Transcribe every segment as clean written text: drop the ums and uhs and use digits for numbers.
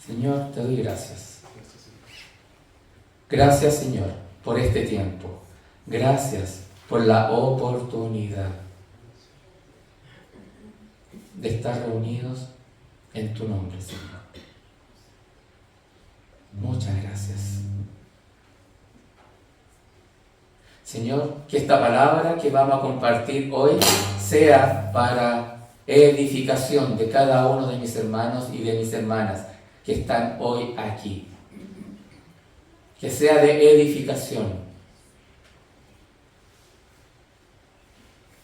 Señor, te doy gracias. Gracias, Señor, por este tiempo. Gracias por la oportunidad de estar reunidos en tu nombre, Señor. Muchas gracias. Señor, que esta palabra que vamos a compartir hoy sea para edificación de cada uno de mis hermanos y de mis hermanas que están hoy aquí. Que sea de edificación.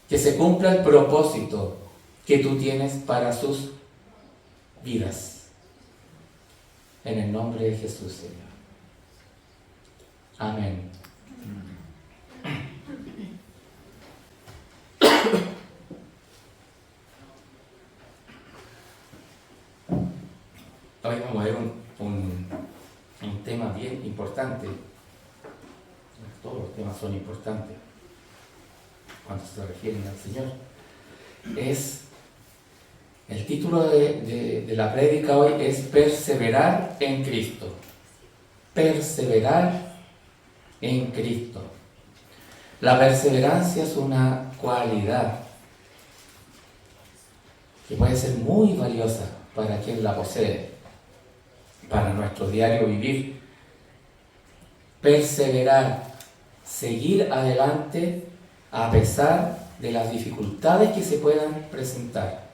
Que se cumpla el propósito que tú tienes para sus vidas. En el nombre de Jesús, Señor. Amén. Hoy vamos a ver un tema bien importante. Todos los temas son importantes cuando se refieren al Señor. El título de la prédica hoy es Perseverar en Cristo. Perseverar en Cristo. La perseverancia es una cualidad que puede ser muy valiosa para quien la posee, para nuestro diario vivir. Perseverar, seguir adelante a pesar de las dificultades que se puedan presentar.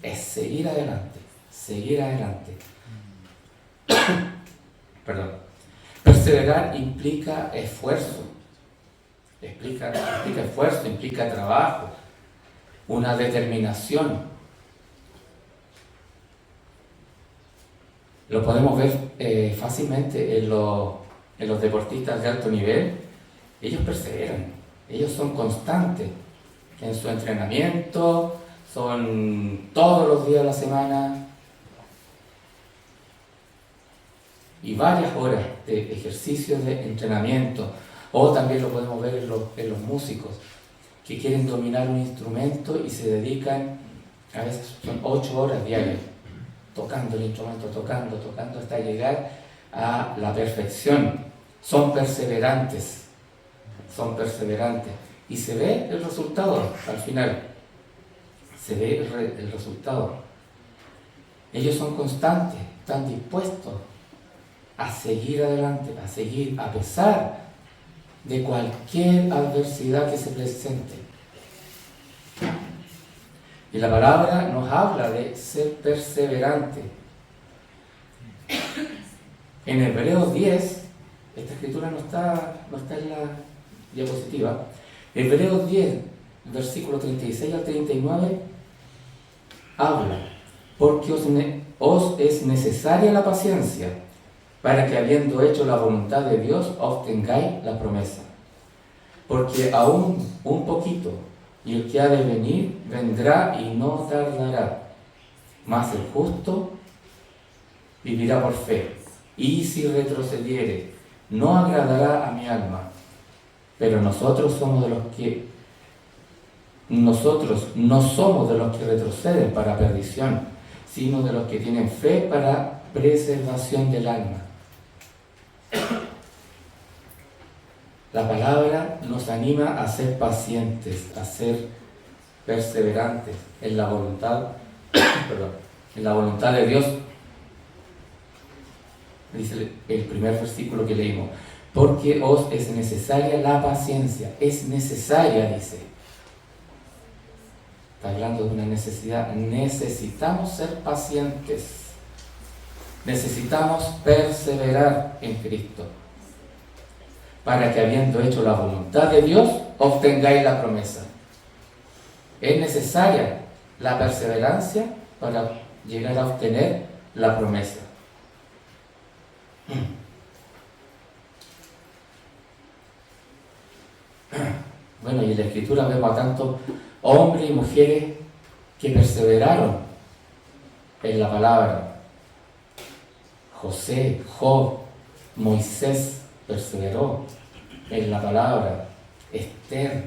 Es seguir adelante, seguir adelante. Perdón. Perseverar implica esfuerzo, implica esfuerzo, implica trabajo, una determinación. Lo podemos ver fácilmente en los deportistas de alto nivel. Ellos perseveran, ellos son constantes en su entrenamiento, son todos los días de la semana y varias horas de ejercicios de entrenamiento. O también lo podemos ver en los músicos que quieren dominar un instrumento y se dedican, a veces son 8 horas diarias, tocando el instrumento, tocando hasta llegar a la perfección. Son perseverantes y se ve el resultado al final. Se ve el resultado. Ellos son constantes, están dispuestos a seguir adelante, a seguir a pesar de cualquier adversidad que se presente. Y la palabra nos habla de ser perseverante. En Hebreos 10, esta escritura no está en la diapositiva. Hebreos 10, versículo 36 al 39, habla: porque os es necesaria la paciencia, para que habiendo hecho la voluntad de Dios, obtengáis la promesa. Porque aún un poquito, y el que ha de venir vendrá y no tardará. Mas el justo vivirá por fe, y si retrocediere, no agradará a mi alma. Pero nosotros no somos de los que retroceden para perdición, sino de los que tienen fe para preservación del alma. La palabra nos anima a ser pacientes, a ser perseverantes en la voluntad, en la voluntad de Dios. Dice el primer versículo que leímos: porque os es necesaria la paciencia. Es necesaria, dice. Está hablando de una necesidad. Necesitamos ser pacientes. Necesitamos perseverar en Cristo, para que habiendo hecho la voluntad de Dios, obtengáis la promesa. Es necesaria la perseverancia para llegar a obtener la promesa. Bueno, y en la Escritura vemos a tantos hombres y mujeres que perseveraron en la palabra. José, Job, Moisés perseveró en la palabra. Esther,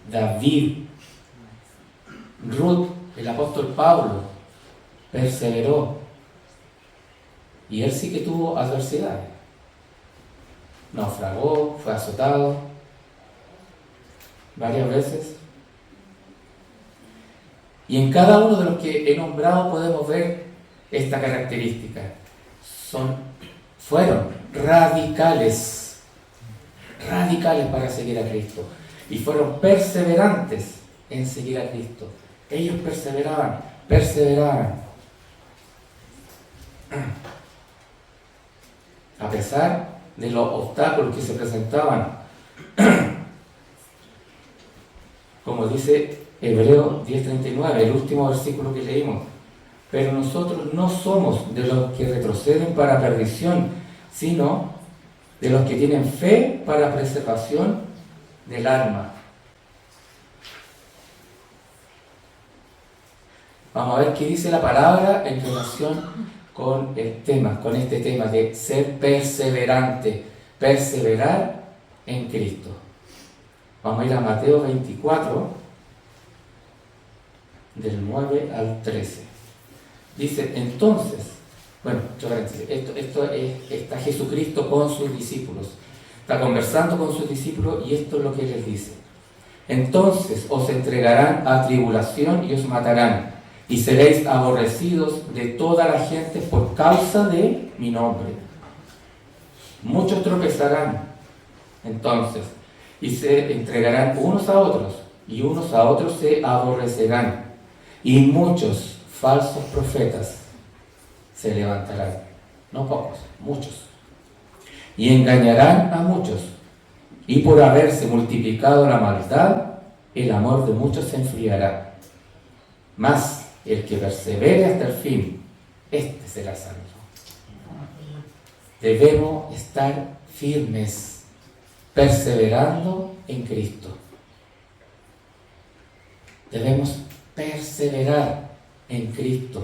David, Ruth, el apóstol Pablo perseveró Y él sí que tuvo adversidades. Naufragó, fue azotado varias veces. Y en cada uno de los que he nombrado podemos ver esta característica. Fueron radicales para seguir a Cristo. Y fueron perseverantes en seguir a Cristo. Ellos perseveraban. A pesar de los obstáculos que se presentaban. Como dice Hebreos 10:39, el último versículo que leímos. Pero nosotros no somos de los que retroceden para perdición, sino de los que tienen fe para preservación del alma. Vamos a ver qué dice la palabra en relación con este tema de ser perseverante, perseverar en Cristo. Vamos a ir a Mateo 24, del 9 al 13. Dice, entonces, está Jesucristo con sus discípulos. Está conversando con sus discípulos y esto es lo que les dice. Entonces os entregarán a tribulación y os matarán, y seréis aborrecidos de toda la gente por causa de mi nombre. Muchos tropezarán entonces, y se entregarán unos a otros, y unos a otros se aborrecerán, y muchos falsos profetas se levantarán, no pocos, muchos, y engañarán a muchos, y por haberse multiplicado la maldad, el amor de muchos se enfriará. Mas el que persevere hasta el fin, este será salvo. Debemos estar firmes, perseverando en Cristo. Debemos perseverar en Cristo.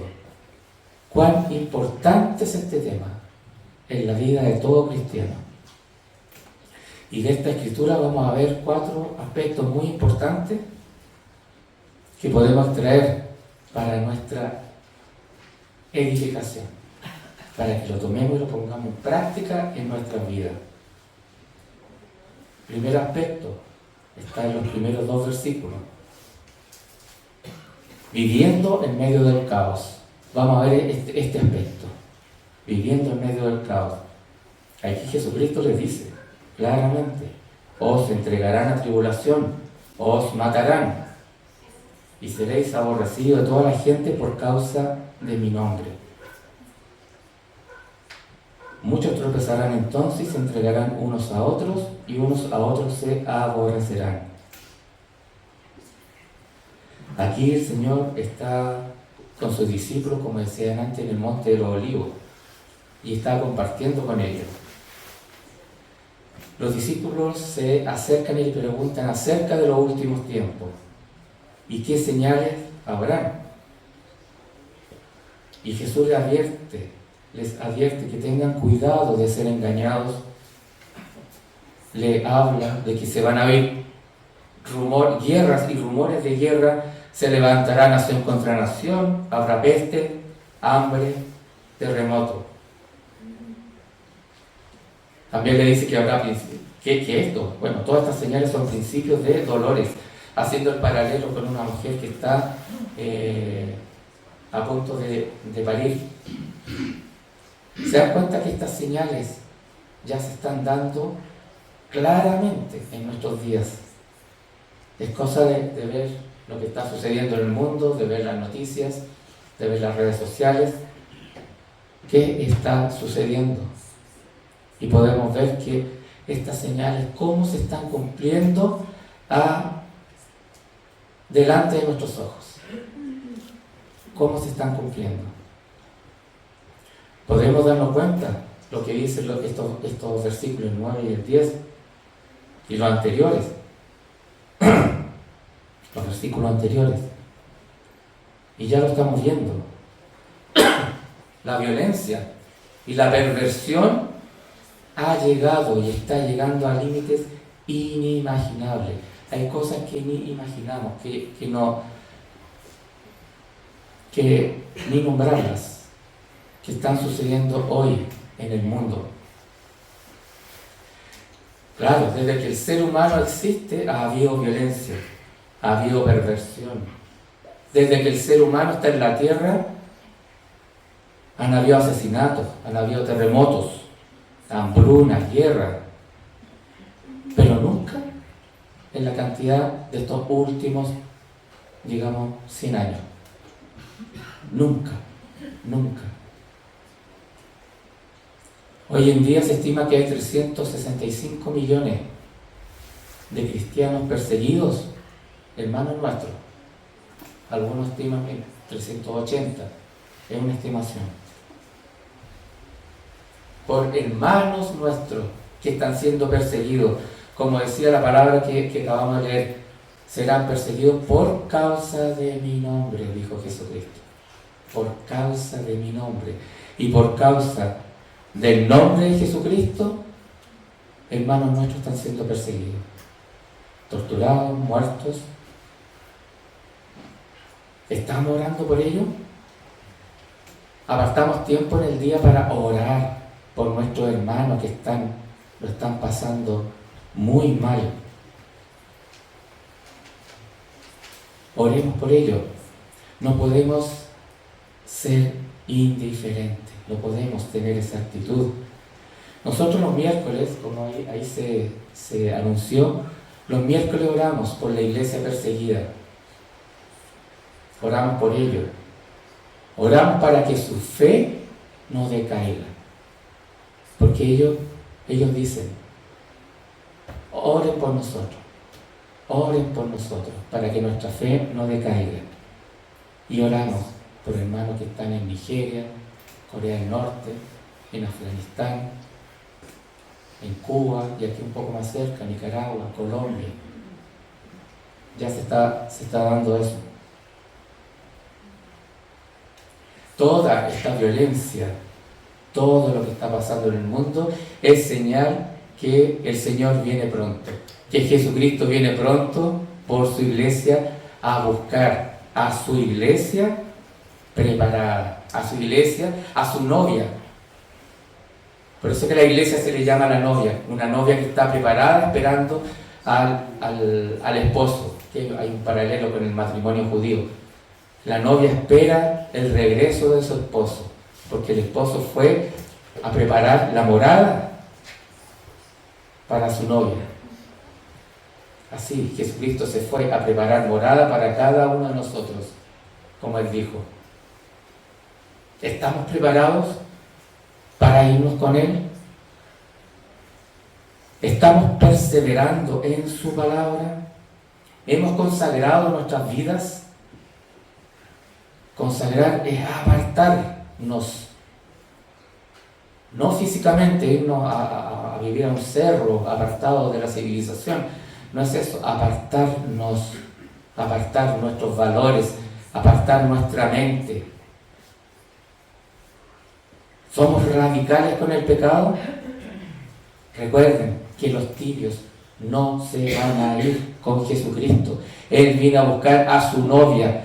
Cuán importante es este tema en la vida de todo cristiano. Y de esta escritura vamos a ver 4 aspectos muy importantes que podemos traer para nuestra edificación, para que lo tomemos y lo pongamos en práctica en nuestra vida. Primer aspecto está en los primeros 2 versículos. Viviendo en medio del caos. Vamos a ver este aspecto. Viviendo en medio del caos. Aquí Jesucristo les dice claramente: os entregarán a tribulación, os matarán, y seréis aborrecidos de toda la gente por causa de mi nombre. Muchos tropezarán entonces y se entregarán unos a otros, y unos a otros se aborrecerán. Aquí el Señor está con sus discípulos, como decían antes, en el monte de los olivos, y está compartiendo con ellos. Los discípulos se acercan y le preguntan acerca de los últimos tiempos. ¿Y qué señales habrán? Y Jesús les advierte que tengan cuidado de ser engañados. Le habla de que se van a ver guerras y rumores de guerra, se levantarán nación contra nación, habrá peste, hambre, terremoto. También le dice que habrá principios. ¿Qué es esto? Bueno, todas estas señales son principios de dolores, haciendo el paralelo con una mujer que está a punto de parir. ¿Se dan cuenta que estas señales ya se están dando claramente en nuestros días? Es cosa de ver lo que está sucediendo en el mundo, de ver las noticias, de ver las redes sociales. ¿Qué está sucediendo? Y podemos ver que estas señales, cómo se están cumpliendo delante de nuestros ojos. ¿Cómo se están cumpliendo? Podemos darnos cuenta lo que dicen estos versículos 9 y el 10 y los anteriores. Los versículos anteriores. Y ya lo estamos viendo. La violencia y la perversión ha llegado y está llegando a límites inimaginables. Hay cosas que ni imaginamos, que ni nombrarlas, que están sucediendo hoy en el mundo. Claro, desde que el ser humano existe ha habido violencia, ha habido perversión. Desde que el ser humano está en la tierra han habido asesinatos, han habido terremotos, hambrunas, guerra, pero nunca en la cantidad de estos últimos, digamos, 100 años. Nunca, nunca. Hoy en día se estima que hay 365 millones de cristianos perseguidos, hermanos nuestros. Algunos estiman que 380, es una estimación. Por hermanos nuestros que están siendo perseguidos, como decía la palabra que acabamos de leer, serán perseguidos por causa de mi nombre, dijo Jesucristo. Por causa de mi nombre. Y por causa del nombre de Jesucristo, hermanos nuestros están siendo perseguidos, torturados, muertos. ¿Estamos orando por ello? Apartamos tiempo en el día para orar por nuestros hermanos que lo están pasando muy mal. Oremos por ello. No podemos ser indiferentes, no podemos tener esa actitud. Nosotros los miércoles, como ahí se anunció, los miércoles oramos por la iglesia perseguida. Oramos por ello. Oramos para que su fe no decaiga. Porque ellos dicen, oren por nosotros, para que nuestra fe no decaiga. Y oramos por hermanos que están en Nigeria, Corea del Norte, en Afganistán, en Cuba y aquí un poco más cerca, Nicaragua, Colombia. Ya se está dando eso. Toda esta violencia, todo lo que está pasando en el mundo es señal que el Señor viene pronto, que Jesucristo viene pronto por su iglesia a buscar a su iglesia preparada, a su iglesia, a su novia. Por eso que la iglesia se le llama la novia, una novia que está preparada esperando al esposo, que hay un paralelo con el matrimonio judío. La novia espera el regreso de su esposo, porque el esposo fue a preparar la morada para su novia. Así, Jesucristo se fue a preparar morada para cada uno de nosotros, como Él dijo. ¿Estamos preparados para irnos con Él? ¿Estamos perseverando en su palabra? ¿Hemos consagrado nuestras vidas? Consagrar es apartarnos, no físicamente irnos a vivir a un cerro apartado de la civilización, no es eso, apartar nuestros valores, apartar nuestra mente. ¿Somos radicales con el pecado? Recuerden que los tibios no se van a ir con Jesucristo. Él vino a buscar a su novia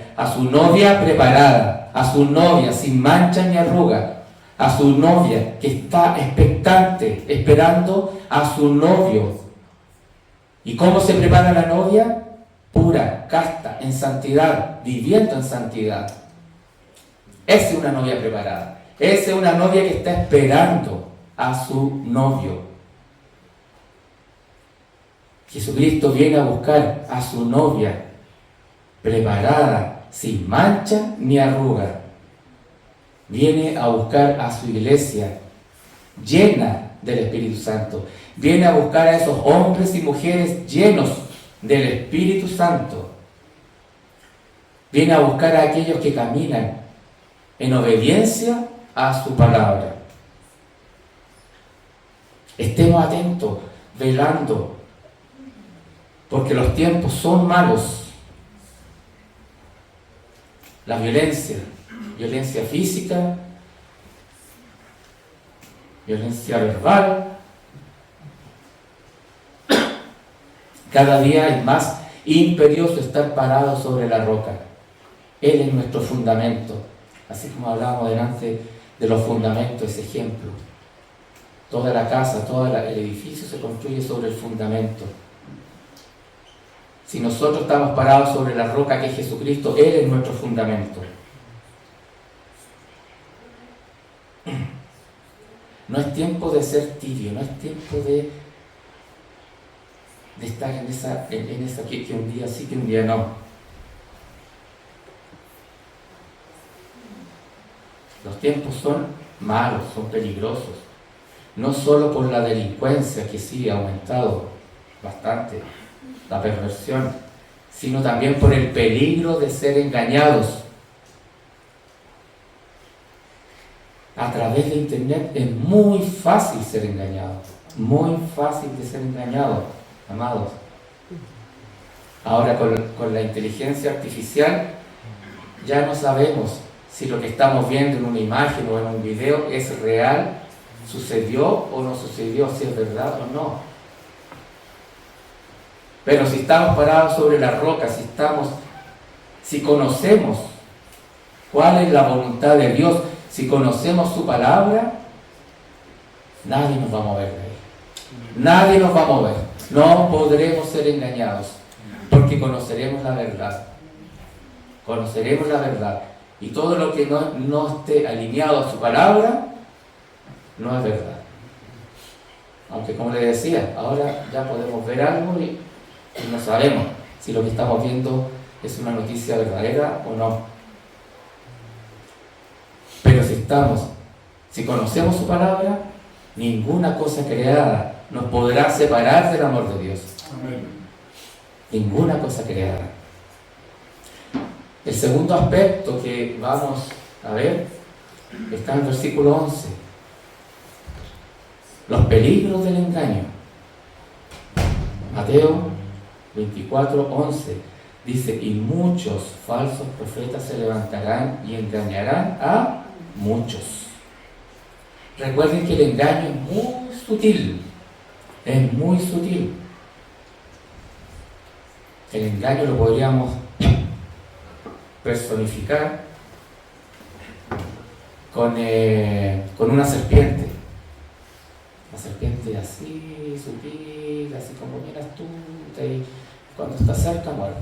preparada, a su novia sin mancha ni arruga, a su novia que está expectante, esperando a su novio. ¿Y cómo se prepara la novia? Pura, casta, en santidad, viviendo en santidad. Esa es una novia preparada. Esa es una novia que está esperando a su novio. Jesucristo viene a buscar a su novia preparada, sin mancha ni arruga. Viene a buscar a su iglesia llena del Espíritu Santo. Viene a buscar a esos hombres y mujeres llenos del Espíritu Santo. Viene a buscar a aquellos que caminan en obediencia a su palabra. Estemos atentos, velando, porque los tiempos son malos. La violencia física, violencia verbal, cada día es más imperioso estar parado sobre la roca. Él es nuestro fundamento, así como hablábamos delante de los fundamentos es ejemplo. Toda la casa, todo el edificio se construye sobre el fundamento. Si nosotros estamos parados sobre la roca que es Jesucristo, Él es nuestro fundamento. No es tiempo de ser tibio, no es tiempo de estar en esa que un día sí, que un día no. Los tiempos son malos, son peligrosos. No solo por la delincuencia, que sí ha aumentado bastante, la perversión, sino también por el peligro de ser engañados. A través de Internet es muy fácil ser engañado, muy fácil de ser engañado, amados. Ahora con la inteligencia artificial ya no sabemos si lo que estamos viendo en una imagen o en un video es real, sucedió o no sucedió, si es verdad o no. Pero si estamos parados sobre la roca, si conocemos cuál es la voluntad de Dios, si conocemos su palabra, nadie nos va a mover de ahí. Nadie nos va a mover. No podremos ser engañados, porque conoceremos la verdad. Conoceremos la verdad. Y todo lo que no esté alineado a su palabra, no es verdad. Aunque, como le decía, ahora ya podemos ver algo y no sabemos si lo que estamos viendo es una noticia verdadera o no. Pero si conocemos su palabra, ninguna cosa creada nos podrá separar del amor de Dios. Amén. Ninguna cosa creada. El segundo aspecto que vamos a ver está en el versículo 11. Los peligros del engaño. Mateo 24:11 dice: y muchos falsos profetas se levantarán y engañarán a muchos. Recuerden que el engaño es muy sutil. Es muy sutil. El engaño lo podríamos personificar con una serpiente. La serpiente así, sutil, así como bien astuta, y cuando está cerca muerde.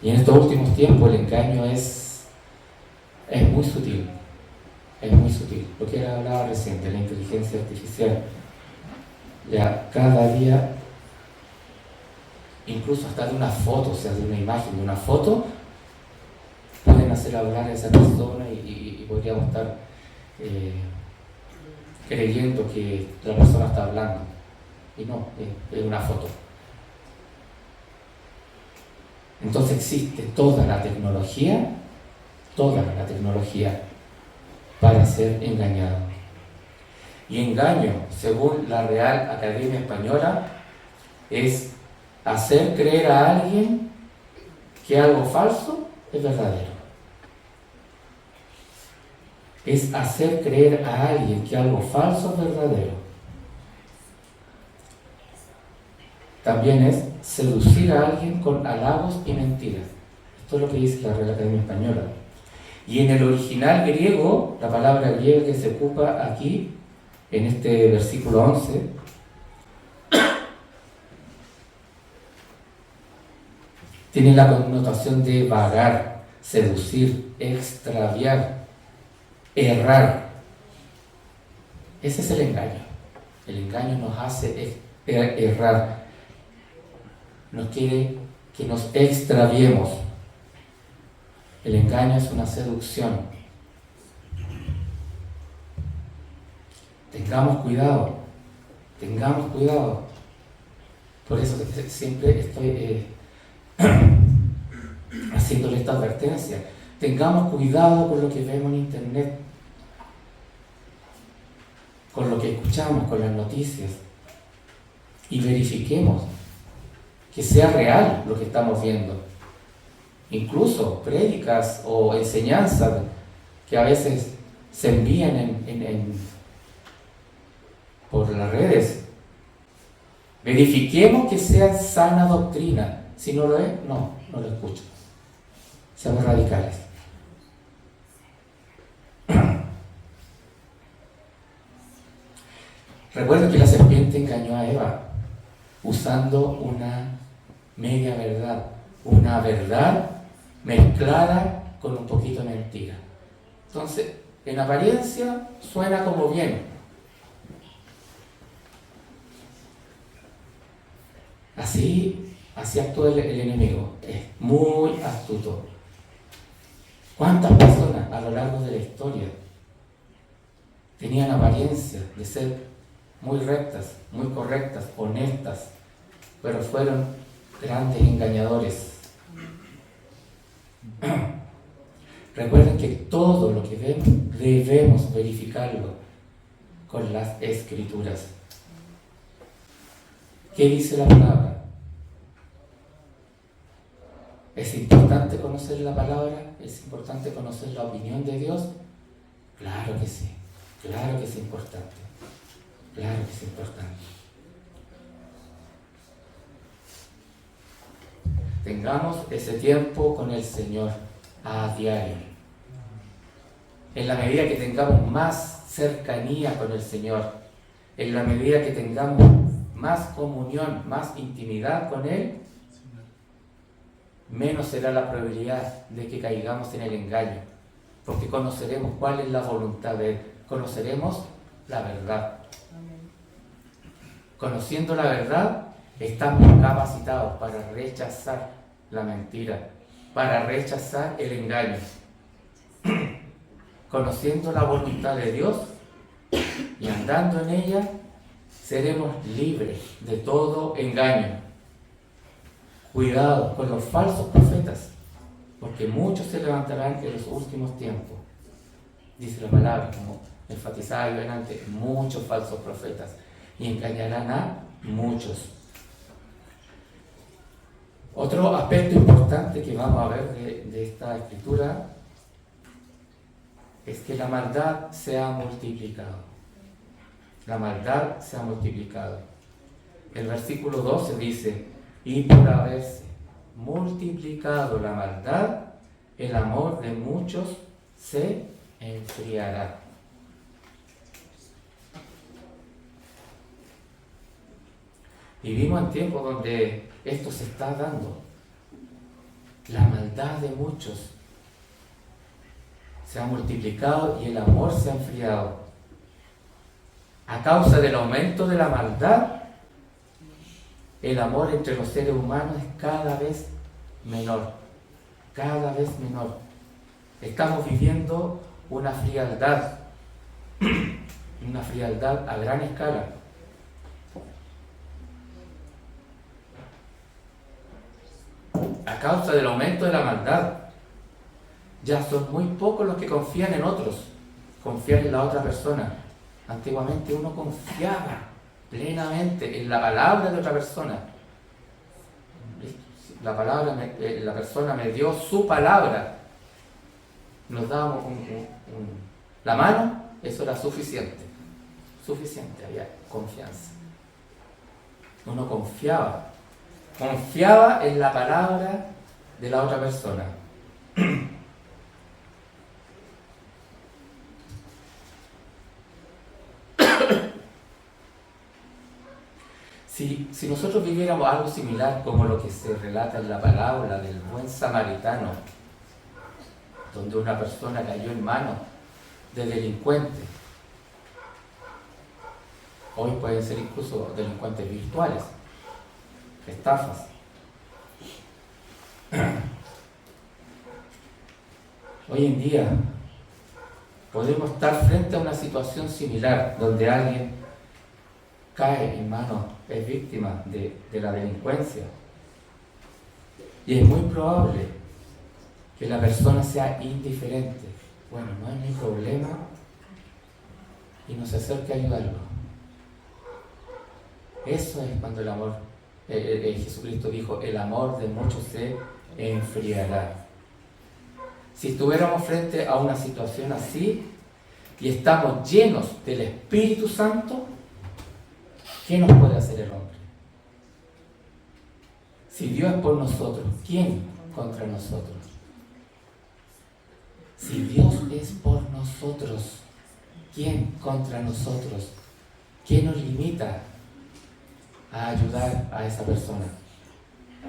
Y en estos últimos tiempos el engaño es muy sutil. Es muy sutil. Lo que hablaba recién de la inteligencia artificial. Ya cada día, incluso hasta de una foto, o sea, de una imagen, de una foto, pueden hacer hablar a esa persona y podríamos estar creyendo que la persona está hablando. Y no, es una foto. Entonces existe toda la tecnología para ser engañado. Y engaño, según la Real Academia Española, es hacer creer a alguien que algo falso es verdadero. Es hacer creer a alguien que algo falso es verdadero. También es seducir a alguien con halagos y mentiras. Esto es lo que dice la Real Academia Española. Y en el original griego, la palabra griega que se ocupa aquí, en este versículo 11, tiene la connotación de vagar, seducir, extraviar, errar. Ese es el engaño. El engaño nos hace errar. Nos quiere que nos extraviemos. El engaño es una seducción. Tengamos cuidado. Por eso siempre estoy haciéndole esta advertencia. Tengamos cuidado con lo que vemos en Internet, con lo que escuchamos, con las noticias, y verifiquemos que sea real lo que estamos viendo. Incluso prédicas o enseñanzas que a veces se envían por las redes. Verifiquemos que sea sana doctrina. Si no lo es, no lo escucho. Seamos radicales. Recuerden que la serpiente engañó a Eva usando una media verdad, una verdad mezclada con un poquito de mentira. Entonces, en apariencia suena como bien. Así actúa el enemigo. Es muy astuto. ¿Cuántas personas a lo largo de la historia tenían apariencia de ser muy rectas, muy correctas, honestas, pero fueron grandes engañadores? Recuerden que todo lo que vemos debemos verificarlo con las Escrituras. ¿Qué dice la palabra? ¿Es importante conocer la palabra? ¿Es importante conocer la opinión de Dios? Claro que sí, claro que es importante, claro que es importante. Tengamos ese tiempo con el Señor a diario. En la medida que tengamos más cercanía con el Señor, en la medida que tengamos más comunión, más intimidad con Él, menos será la probabilidad de que caigamos en el engaño, porque conoceremos cuál es la voluntad de Él, conoceremos la verdad. Conociendo la verdad, estamos capacitados para rechazar la mentira, para rechazar el engaño. Conociendo la voluntad de Dios y andando en ella, seremos libres de todo engaño. Cuidado con los falsos profetas, porque muchos se levantarán en los últimos tiempos. Dice la palabra, como enfatizaba yo antes, muchos falsos profetas, y engañarán a muchos. Otro aspecto importante que vamos a ver de esta escritura es que la maldad se ha multiplicado. La maldad se ha multiplicado. El versículo 12 dice: y por haberse multiplicado la maldad, el amor de muchos se enfriará. Vivimos en tiempos donde esto se está dando. La maldad de muchos se ha multiplicado y el amor se ha enfriado. A causa del aumento de la maldad, el amor entre los seres humanos es cada vez menor, cada vez menor. Estamos viviendo una frialdad a gran escala. A causa del aumento de la maldad, ya son muy pocos los que confían en otros, confían en la otra persona. Antiguamente uno confiaba plenamente en la palabra de otra persona. La persona me dio su palabra. Nos dábamos la mano, eso era suficiente. Suficiente, había confianza. Uno confiaba en la palabra de la otra persona. Si nosotros viviéramos algo similar como lo que se relata en la parábola del buen samaritano, donde una persona cayó en manos de delincuentes, hoy pueden ser incluso delincuentes virtuales, estafas. Hoy en día podemos estar frente a una situación similar donde alguien cae en manos, es víctima de la delincuencia, y es muy probable que la persona sea indiferente. Bueno, no es mi problema, y no se acerque a ayudarlo. Eso es cuando el amor, Jesucristo dijo, el amor de muchos se enfriará. Si estuviéramos frente a una situación así y estamos llenos del Espíritu Santo, ¿qué nos puede hacer el hombre? Si Dios es por nosotros, ¿quién contra nosotros? Si Dios es por nosotros, ¿quién contra nosotros? ¿Quién nos limita a ayudar a esa persona?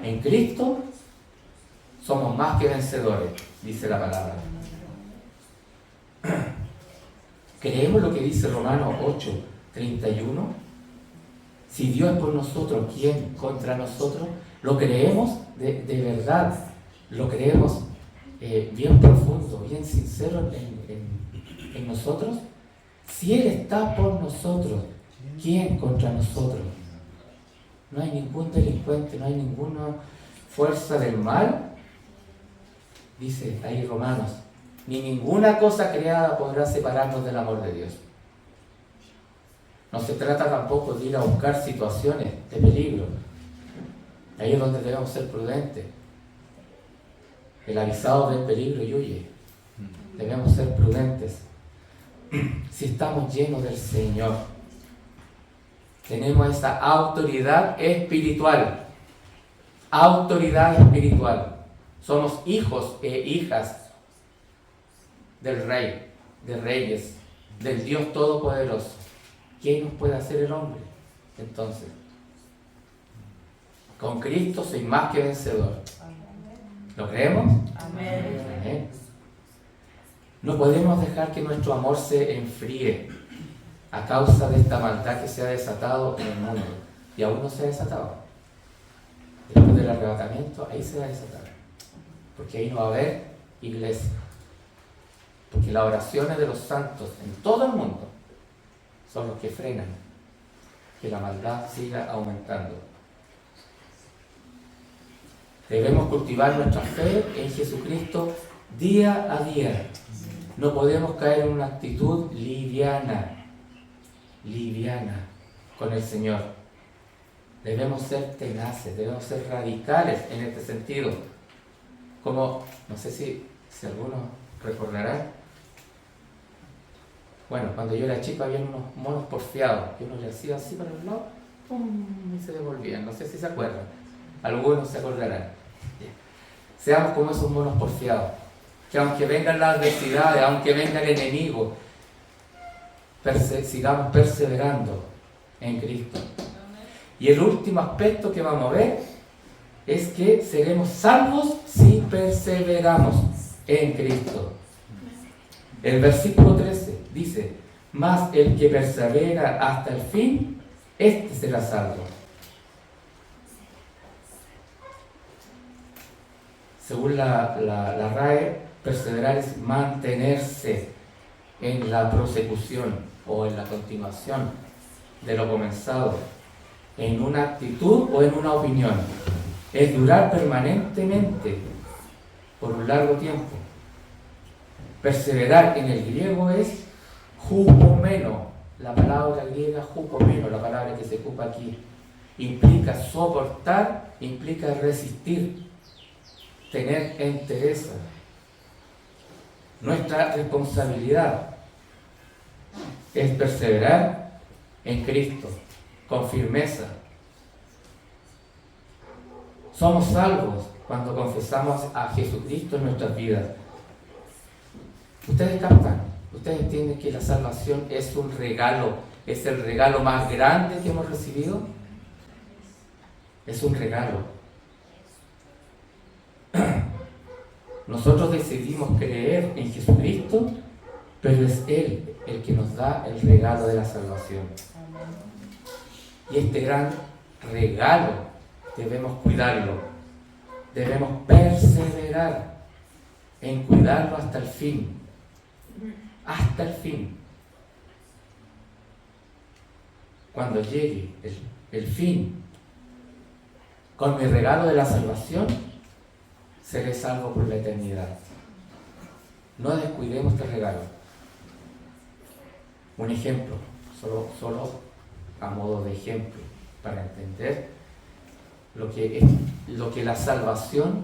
En Cristo somos más que vencedores, dice la palabra. ¿Creemos lo que dice Romanos 8:31? Si Dios es por nosotros, ¿quién contra nosotros? ¿Lo creemos de verdad? ¿Lo creemos bien profundo, bien sincero en nosotros? Si Él está por nosotros, ¿quién contra nosotros? No hay ningún delincuente, no hay ninguna fuerza del mal, dice ahí Romanos, ni ninguna cosa creada podrá separarnos del amor de Dios. No se trata tampoco de ir a buscar situaciones de peligro. Ahí es donde debemos ser prudentes. El avisado del peligro y huye. Debemos ser prudentes. Si estamos llenos del Señor, tenemos esa autoridad espiritual. Autoridad espiritual. Somos hijos e hijas del Rey, de Reyes, del Dios Todopoderoso. ¿Quién nos puede hacer el hombre? Entonces, con Cristo soy más que vencedor. ¿Lo creemos? Amén. Amén. No podemos dejar que nuestro amor se enfríe a causa de esta maldad que se ha desatado en el mundo. Y aún no se ha desatado. Después del arrebatamiento, ahí se va a desatar. Porque ahí no va a haber iglesia. Porque las oraciones de los santos en todo el mundo son los que frenan que la maldad siga aumentando. Debemos cultivar nuestra fe en Jesucristo día a día. No podemos caer en una actitud liviana con el Señor. Debemos ser tenaces, debemos ser radicales en este sentido. Como, no sé si algunos recordarán, bueno, cuando yo era chico había unos monos porfiados, que uno le hacía así para el lado, ¡pum!, y se devolvían. No sé si se acuerdan. Algunos se acordarán. Seamos como esos monos porfiados, que aunque vengan las adversidades, aunque venga el enemigo, sigamos perseverando en Cristo. Y el último aspecto que vamos a ver es que seremos salvos si perseveramos en Cristo. El versículo 13 dice: mas el que persevera hasta el fin, este será salvo. Según la RAE, perseverar es mantenerse en la prosecución o en la continuación de lo comenzado, en una actitud o en una opinión. Es durar permanentemente por un largo tiempo. Perseverar en el griego es hupomeno, la palabra griega hupomeno, la palabra que se ocupa aquí. Implica soportar, implica resistir, tener entereza. Nuestra responsabilidad es perseverar en Cristo, con firmeza. Somos salvos cuando confesamos a Jesucristo en nuestras vidas. Ustedes captan, ustedes entienden que la salvación es un regalo, es el regalo más grande que hemos recibido. Es un regalo. Nosotros decidimos creer en Jesucristo, pero es Él el que nos da el regalo de la salvación. Y este gran regalo debemos cuidarlo, debemos perseverar en cuidarlo hasta el fin. Hasta el fin. Cuando llegue el fin, con mi regalo de la salvación, seré salvo por la eternidad. No descuidemos este regalo. Un ejemplo, solo a modo de ejemplo, para entender lo que la salvación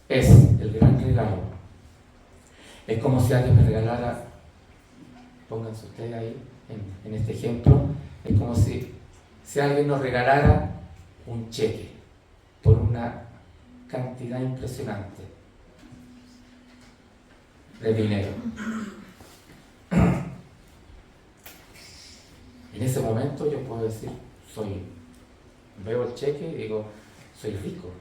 es, el gran regalo. Es como si alguien me regalara, pónganse ustedes ahí en este ejemplo, es como si alguien nos regalara un cheque por una cantidad impresionante. de dinero. En ese momento yo puedo decir, veo el cheque y digo, soy rico.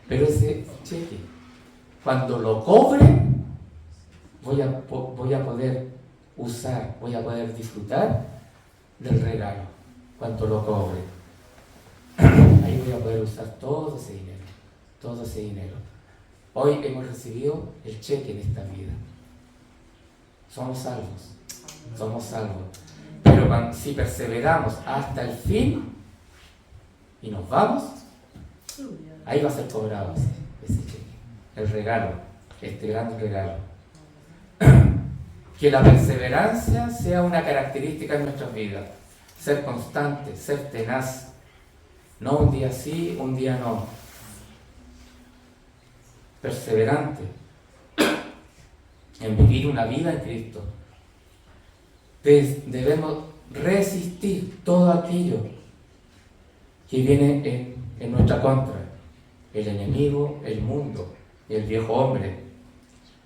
Pero ese cheque, cuando lo cobre, voy a poder usar, voy a poder disfrutar del regalo. Cuando lo cobre, ahí voy a poder usar todo ese dinero. Hoy hemos recibido el cheque en esta vida. Somos salvos. Pero si perseveramos hasta el fin y nos vamos, ahí va a ser cobrado ese cheque, el regalo, este gran regalo. Que la perseverancia sea una característica en nuestras vidas. Ser constante, ser tenaz. No un día sí, un día no. Perseverante en vivir una vida en Cristo. Debemos resistir todo aquello que viene en nuestra contra. El enemigo, el mundo, el viejo hombre.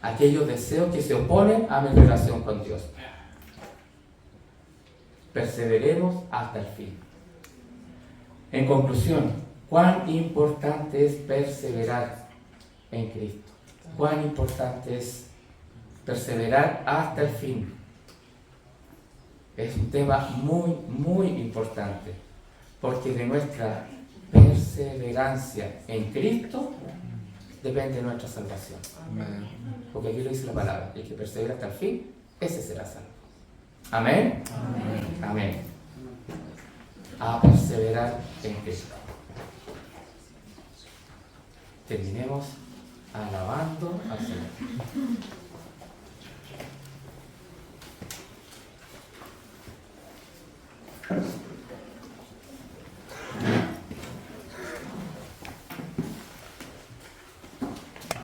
Aquellos deseos que se oponen a mi relación con Dios. Perseveremos hasta el fin. En conclusión, ¿cuán importante es perseverar en Cristo? ¿Cuán importante es perseverar hasta el fin? Es un tema muy, muy importante, porque de nuestra perseverancia en Cristo depende nuestra salvación. Amén. Porque aquí lo dice la palabra, el que persevera hasta el fin, ese será salvo. Amén. Amén. A perseverar en Cristo. Terminemos alabando al Señor.